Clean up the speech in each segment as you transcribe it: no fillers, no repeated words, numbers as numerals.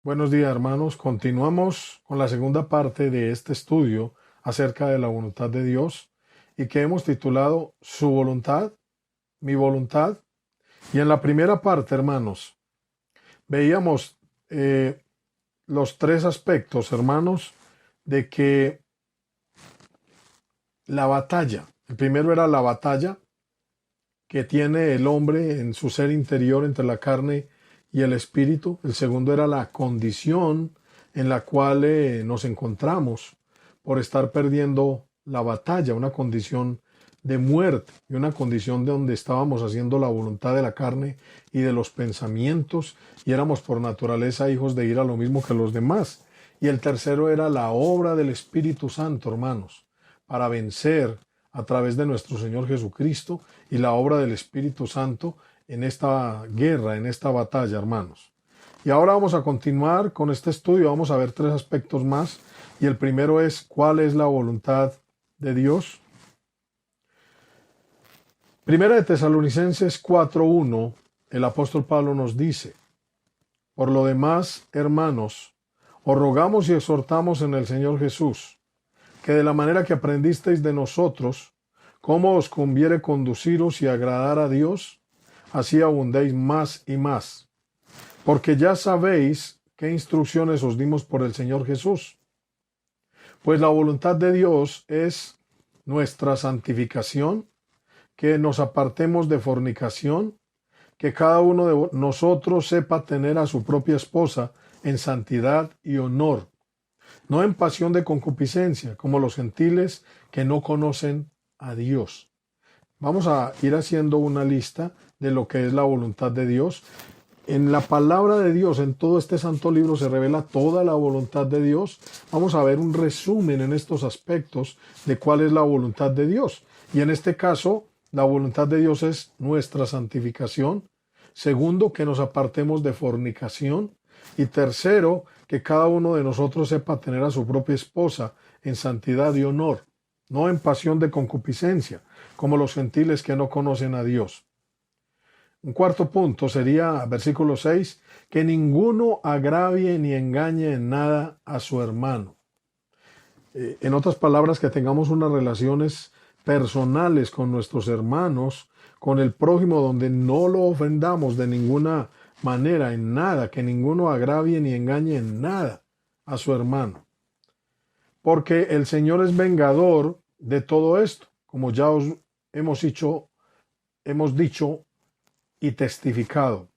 Buenos días, hermanos. Continuamos con la segunda parte de este estudio acerca de la voluntad de Dios y que hemos titulado Su voluntad, mi voluntad. Y en la primera parte, hermanos, veíamos los tres aspectos, hermanos, de que la batalla, el primero era la batalla que tiene el hombre en su ser interior entre la carne y el espíritu. El segundo era la condición en la cual nos encontramos por estar perdiendo la batalla, una condición de muerte y una condición de donde estábamos haciendo la voluntad de la carne y de los pensamientos y éramos por naturaleza hijos de ir a lo mismo que los demás. Y el tercero era la obra del Espíritu Santo, hermanos, para vencer a través de nuestro Señor Jesucristo y la obra del Espíritu Santo en esta guerra, en esta batalla, hermanos. Y ahora vamos a continuar con este estudio. Vamos a ver tres aspectos más. Y el primero es, ¿cuál es la voluntad de Dios? Primera de Tesalonicenses 4:1, el apóstol Pablo nos dice: por lo demás, hermanos, os rogamos y exhortamos en el Señor Jesús, que de la manera que aprendisteis de nosotros, cómo os conviene conduciros y agradar a Dios, así abundéis más y más. Porque ya sabéis qué instrucciones os dimos por el Señor Jesús. Pues la voluntad de Dios es nuestra santificación, que nos apartemos de fornicación, que cada uno de nosotros sepa tener a su propia esposa en santidad y honor, no en pasión de concupiscencia, como los gentiles que no conocen a Dios. Vamos a ir haciendo una lista de lo que es la voluntad de Dios. En la palabra de Dios, en todo este santo libro, se revela toda la voluntad de Dios. Vamos a ver un resumen en estos aspectos de cuál es la voluntad de Dios. Y en este caso, la voluntad de Dios es nuestra santificación. Segundo, que nos apartemos de fornicación. Y tercero, que cada uno de nosotros sepa tener a su propia esposa en santidad y honor, no en pasión de concupiscencia, como los gentiles que no conocen a Dios. Un cuarto punto sería, versículo 6, que ninguno agravie ni engañe en nada a su hermano. En otras palabras, que tengamos unas relaciones personales con nuestros hermanos, con el prójimo, donde no lo ofendamos de ninguna manera, en nada, que ninguno agravie ni engañe en nada a su hermano. Porque el Señor es vengador de todo esto, como ya os hemos dicho y testificado.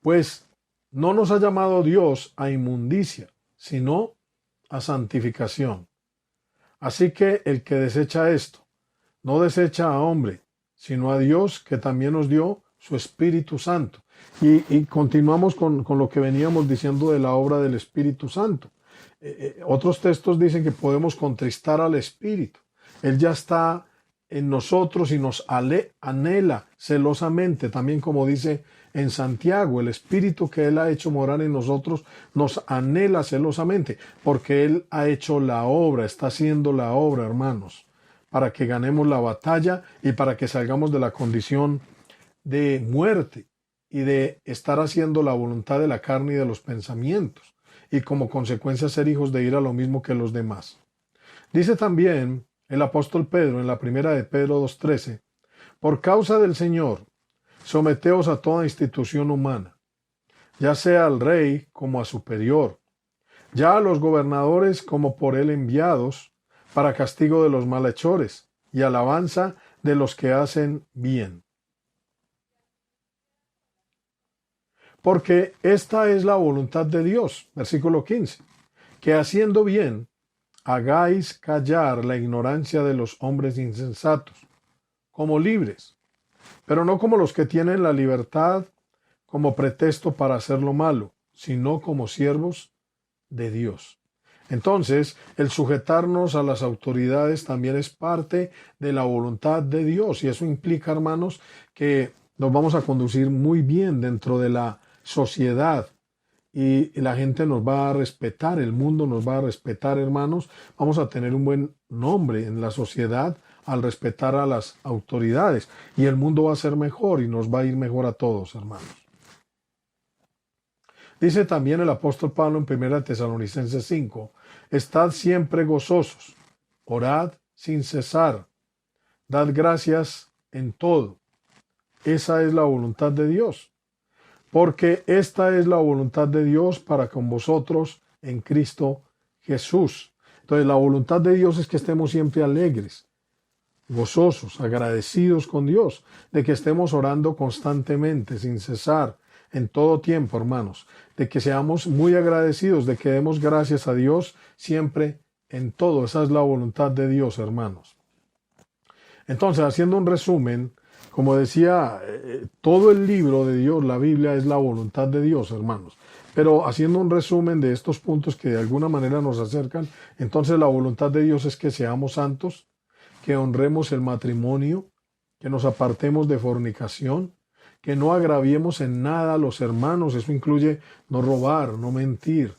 Pues no nos ha llamado Dios a inmundicia, sino a santificación. Así que el que desecha esto, no desecha a hombre, sino a Dios, que también nos dio su Espíritu Santo. Y continuamos con lo que veníamos diciendo de la obra del Espíritu Santo. Otros textos dicen que podemos contristar al Espíritu. Él ya está en nosotros y nos anhela celosamente, también como dice en Santiago, el Espíritu que Él ha hecho morar en nosotros nos anhela celosamente, porque Él ha hecho la obra, está haciendo la obra, hermanos, para que ganemos la batalla y para que salgamos de la condición de muerte y de estar haciendo la voluntad de la carne y de los pensamientos, y como consecuencia ser hijos de ir a lo mismo que los demás. Dice también el apóstol Pedro en la primera de Pedro 2:13, por causa del Señor, someteos a toda institución humana, ya sea al rey como a superior, ya a los gobernadores como por él enviados, para castigo de los malhechores y alabanza de los que hacen bien. Porque esta es la voluntad de Dios, versículo 15, que haciendo bien, hagáis callar la ignorancia de los hombres insensatos, como libres, pero no como los que tienen la libertad como pretexto para hacer lo malo, sino como siervos de Dios. Entonces, el sujetarnos a las autoridades también es parte de la voluntad de Dios, y eso implica, hermanos, que nos vamos a conducir muy bien dentro de la sociedad y la gente nos va a respetar, el mundo nos va a respetar, hermanos. Vamos a tener un buen nombre en la sociedad al respetar a las autoridades, y el mundo va a ser mejor y nos va a ir mejor a todos, hermanos. Dice también el apóstol Pablo en 1 Tesalonicenses 5, estad siempre gozosos, orad sin cesar, dad gracias en todo. Esa es la voluntad de Dios, porque esta es la voluntad de Dios para con vosotros en Cristo Jesús. Entonces la voluntad de Dios es que estemos siempre alegres, gozosos, agradecidos con Dios, de que estemos orando constantemente, sin cesar, en todo tiempo, hermanos, de que seamos muy agradecidos, de que demos gracias a Dios siempre en todo. Esa es la voluntad de Dios, hermanos. Entonces, haciendo un resumen, como decía, todo el libro de Dios, la Biblia, es la voluntad de Dios, hermanos. Pero haciendo un resumen de estos puntos que de alguna manera nos acercan, entonces la voluntad de Dios es que seamos santos, que honremos el matrimonio, que nos apartemos de fornicación, que no agraviemos en nada a los hermanos. Eso incluye no robar, no mentir,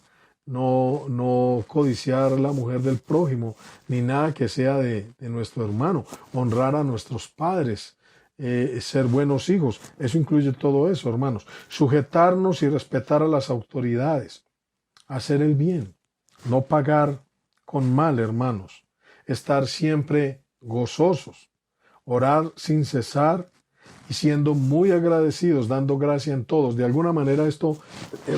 no codiciar la mujer del prójimo, ni nada que sea de nuestro hermano, honrar a nuestros padres, ser buenos hijos. Eso incluye todo eso, hermanos. Sujetarnos y respetar a las autoridades, hacer el bien, no pagar con mal, hermanos, estar siempre gozosos, orar sin cesar y siendo muy agradecidos, dando gracia en todos. De alguna manera esto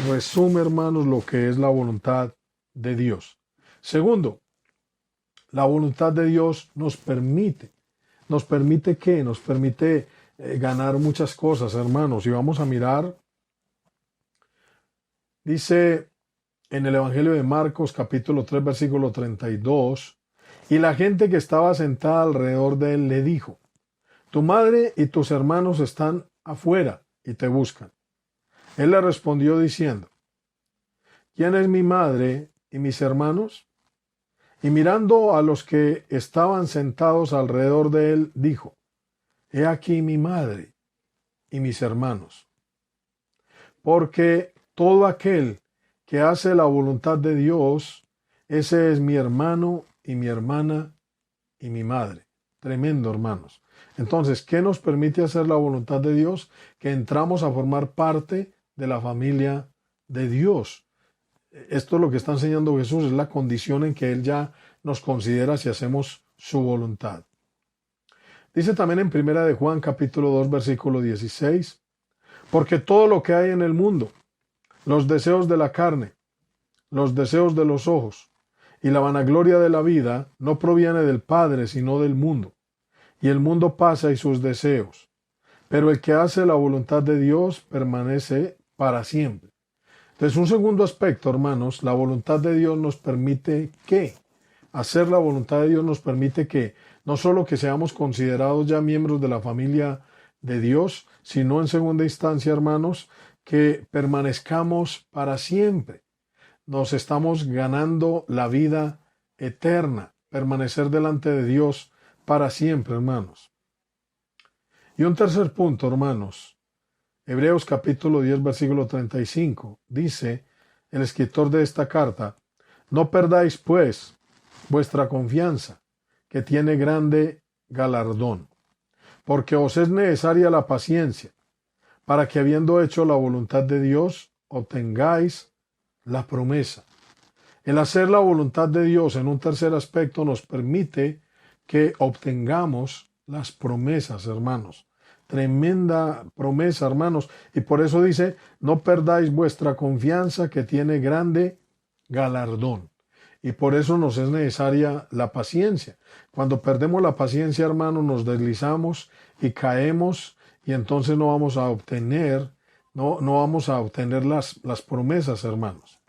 resume, hermanos, lo que es la voluntad de Dios. Segundo, la voluntad de Dios nos permite ¿qué? Nos permite ganar muchas cosas, hermanos. Y vamos a mirar, dice en el Evangelio de Marcos, capítulo 3, versículo 32, y la gente que estaba sentada alrededor de él le dijo, tu madre y tus hermanos están afuera y te buscan. Él le respondió diciendo, ¿quién es mi madre y mis hermanos? Y mirando a los que estaban sentados alrededor de él, dijo, he aquí mi madre y mis hermanos. Porque todo aquel que hace la voluntad de Dios, ese es mi hermano y mi hermana y mi madre. Tremendo, hermanos. Entonces, ¿qué nos permite hacer la voluntad de Dios? Que entramos a formar parte de la familia de Dios. Esto es lo que está enseñando Jesús, es la condición en que Él ya nos considera si hacemos su voluntad. Dice también en 1 de Juan capítulo 2 versículo 16, porque todo lo que hay en el mundo, los deseos de la carne, los deseos de los ojos y la vanagloria de la vida no proviene del Padre sino del mundo. Y el mundo pasa y sus deseos, pero el que hace la voluntad de Dios permanece para siempre. Entonces, un segundo aspecto, hermanos, la voluntad de Dios nos permite ¿qué? Hacer la voluntad de Dios nos permite que no solo que seamos considerados ya miembros de la familia de Dios, sino en segunda instancia, hermanos, que permanezcamos para siempre. Nos estamos ganando la vida eterna, permanecer delante de Dios para siempre, hermanos. Y un tercer punto, hermanos. Hebreos capítulo 10, versículo 35. Dice el escritor de esta carta, no perdáis, pues, vuestra confianza, que tiene grande galardón, porque os es necesaria la paciencia, para que habiendo hecho la voluntad de Dios, obtengáis la promesa. El hacer la voluntad de Dios en un tercer aspecto nos permite que obtengamos las promesas, hermanos. Tremenda promesa, hermanos. Y por eso dice, no perdáis vuestra confianza que tiene grande galardón. Y por eso nos es necesaria la paciencia. Cuando perdemos la paciencia, hermanos, nos deslizamos y caemos y entonces no vamos a obtener, no vamos a obtener las promesas, hermanos.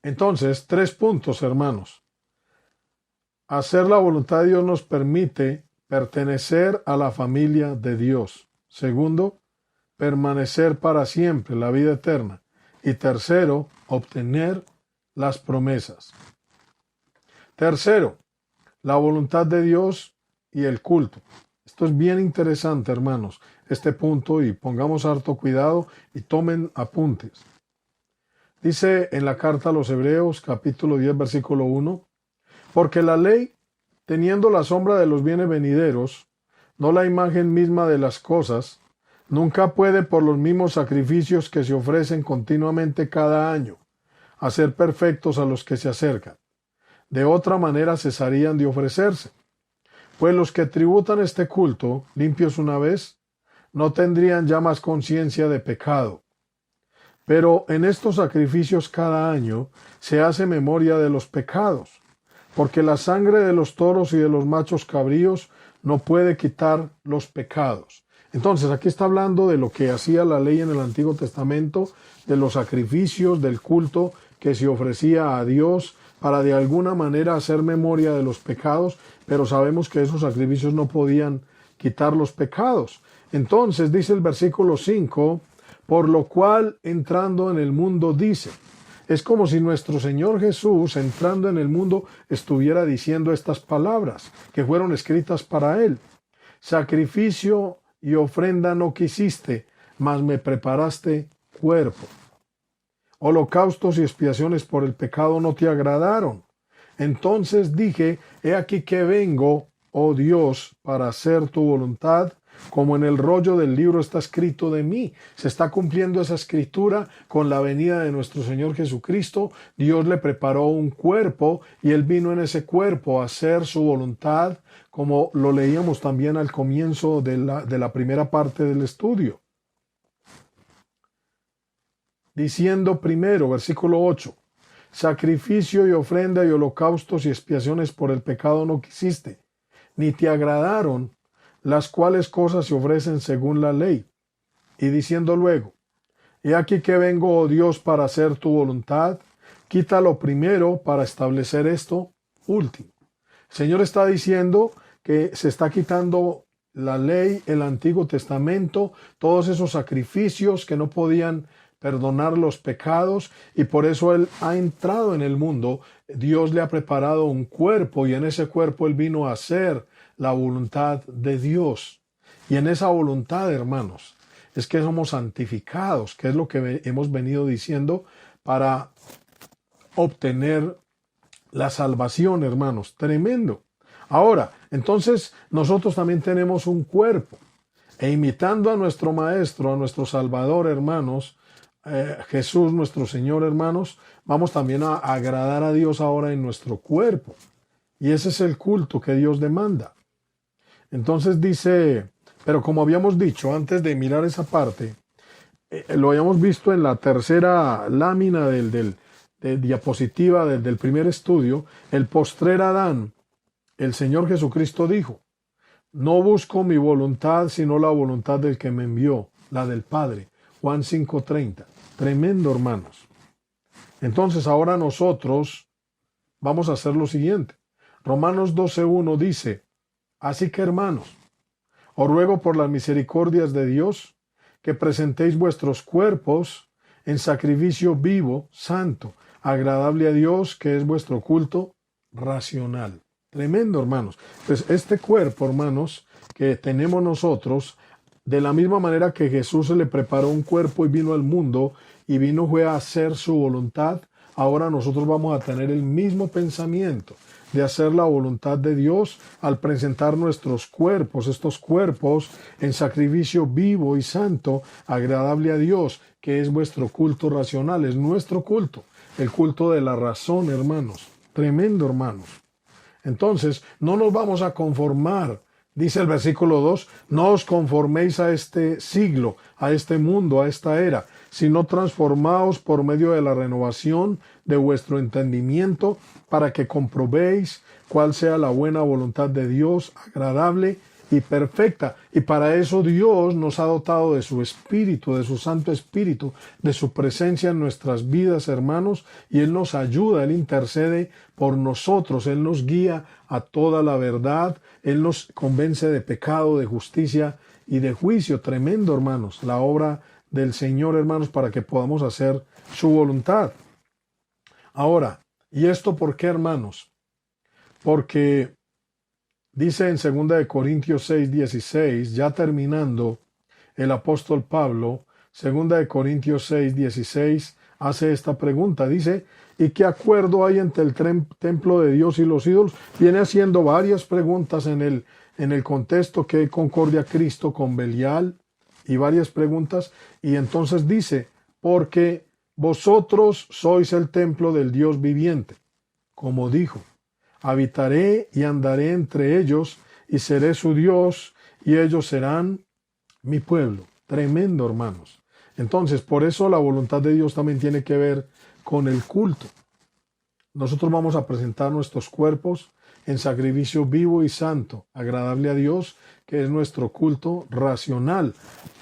Entonces, 3 puntos, hermanos. Hacer la voluntad de Dios nos permite pertenecer a la familia de Dios. Segundo, permanecer para siempre, la vida eterna. Y tercero, obtener las promesas. Tercero, la voluntad de Dios y el culto. Esto es bien interesante, hermanos, este punto, y pongamos harto cuidado y tomen apuntes. Dice en la carta a los Hebreos, capítulo 10, versículo 1, porque la ley, teniendo la sombra de los bienes venideros, no la imagen misma de las cosas, Nunca puede por los mismos sacrificios que se ofrecen continuamente cada año hacer perfectos a los que se acercan. De otra manera cesarían de ofrecerse. Pues los que tributan este culto, limpios una vez, no tendrían ya más conciencia de pecado. Pero en estos sacrificios cada año se hace memoria de los pecados, porque la sangre de los toros y de los machos cabríos no puede quitar los pecados. Entonces aquí está hablando de lo que hacía la ley en el Antiguo Testamento, de los sacrificios, del culto que se ofrecía a Dios para de alguna manera hacer memoria de los pecados, pero sabemos que esos sacrificios no podían quitar los pecados. Entonces dice el versículo 5, por lo cual entrando en el mundo dice. Es como si nuestro Señor Jesús, entrando en el mundo, estuviera diciendo estas palabras que fueron escritas para Él. Sacrificio y ofrenda no quisiste, mas me preparaste cuerpo. Holocaustos y expiaciones por el pecado no te agradaron. Entonces dije, he aquí que vengo, oh Dios, para hacer tu voluntad, como en el rollo del libro está escrito de mí. Se está cumpliendo esa escritura con la venida de nuestro Señor Jesucristo. Dios le preparó un cuerpo y Él vino en ese cuerpo a hacer su voluntad, como lo leíamos también al comienzo de la primera parte del estudio. Diciendo primero, versículo 8, sacrificio y ofrenda y holocaustos y expiaciones por el pecado no quisiste, ni te agradaron, las cuales cosas se ofrecen según la ley. Y diciendo luego, he aquí que vengo, oh Dios, para hacer tu voluntad, quita lo primero para establecer esto último. El Señor está diciendo que se está quitando la ley, el Antiguo Testamento, todos esos sacrificios que no podían perdonar los pecados, y por eso Él ha entrado en el mundo. Dios le ha preparado un cuerpo y en ese cuerpo Él vino a hacer la voluntad de Dios. Y en esa voluntad, hermanos, es que somos santificados, que es lo que hemos venido diciendo, para obtener la salvación, hermanos. Tremendo. Ahora, entonces, nosotros también tenemos un cuerpo. E imitando a nuestro Maestro, a nuestro Salvador, hermanos, Jesús, nuestro Señor, hermanos, vamos también a agradar a Dios ahora en nuestro cuerpo. Y ese es el culto que Dios demanda. Entonces dice, pero como habíamos dicho antes de mirar esa parte, lo habíamos visto en la tercera lámina de diapositiva del primer estudio, el postrer Adán, el Señor Jesucristo dijo, no busco mi voluntad, sino la voluntad del que me envió, la del Padre. Juan 5:30. Tremendo, hermanos. Entonces ahora nosotros vamos a hacer lo siguiente. Romanos 12:1 dice, así que, hermanos, os ruego por las misericordias de Dios que presentéis vuestros cuerpos en sacrificio vivo, santo, agradable a Dios, que es vuestro culto racional. Tremendo, hermanos. Pues este cuerpo, hermanos, que tenemos nosotros, de la misma manera que Jesús se le preparó un cuerpo y vino al mundo y fue a hacer su voluntad, ahora nosotros vamos a tener el mismo pensamiento de hacer la voluntad de Dios al presentar nuestros cuerpos, estos cuerpos en sacrificio vivo y santo, agradable a Dios, que es vuestro culto racional, es nuestro culto, el culto de la razón, hermanos. Tremendo, hermanos. Entonces, no nos vamos a conformar. Dice el versículo 2, no os conforméis a este siglo, a este mundo, a esta era, sino transformaos por medio de la renovación de vuestro entendimiento, para que comprobéis cuál sea la buena voluntad de Dios, agradable y perfecta. Y para eso Dios nos ha dotado de su Espíritu, de su Santo Espíritu, de su presencia en nuestras vidas, hermanos, y Él nos ayuda, Él intercede por nosotros, Él nos guía a toda la verdad, Él nos convence de pecado, de justicia y de juicio. Tremendo, hermanos, la obra del Señor, hermanos, para que podamos hacer su voluntad. Ahora, ¿y esto por qué, hermanos? Porque dice en 2 Corintios 6:16, ya terminando, el apóstol Pablo, 2 Corintios 6:16, hace esta pregunta. Dice, ¿y qué acuerdo hay entre el templo de Dios y los ídolos? Viene haciendo varias preguntas en el contexto. ¿Qué concordia Cristo con Belial? y varias preguntas, y entonces dice, porque vosotros sois el templo del Dios viviente, como dijo, habitaré y andaré entre ellos, y seré su Dios, y ellos serán mi pueblo. Tremendo, hermanos. Entonces, por eso la voluntad de Dios también tiene que ver con el culto. Nosotros vamos a presentar nuestros cuerpos en sacrificio vivo y santo, agradable a Dios, que es nuestro culto racional,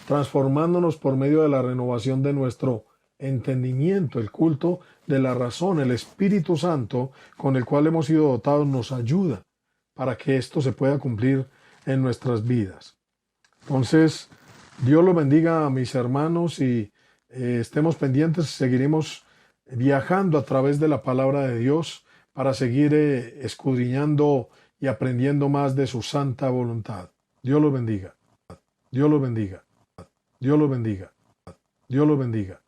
transformándonos por medio de la renovación de nuestro entendimiento. El culto de la razón, el Espíritu Santo con el cual hemos sido dotados nos ayuda para que esto se pueda cumplir en nuestras vidas. Entonces, Dios los bendiga a mis hermanos y estemos pendientes, seguiremos viajando a través de la palabra de Dios para seguir escudriñando y aprendiendo más de su santa voluntad. Dios los bendiga. Dios los bendiga. Dios los bendiga. Dios los bendiga.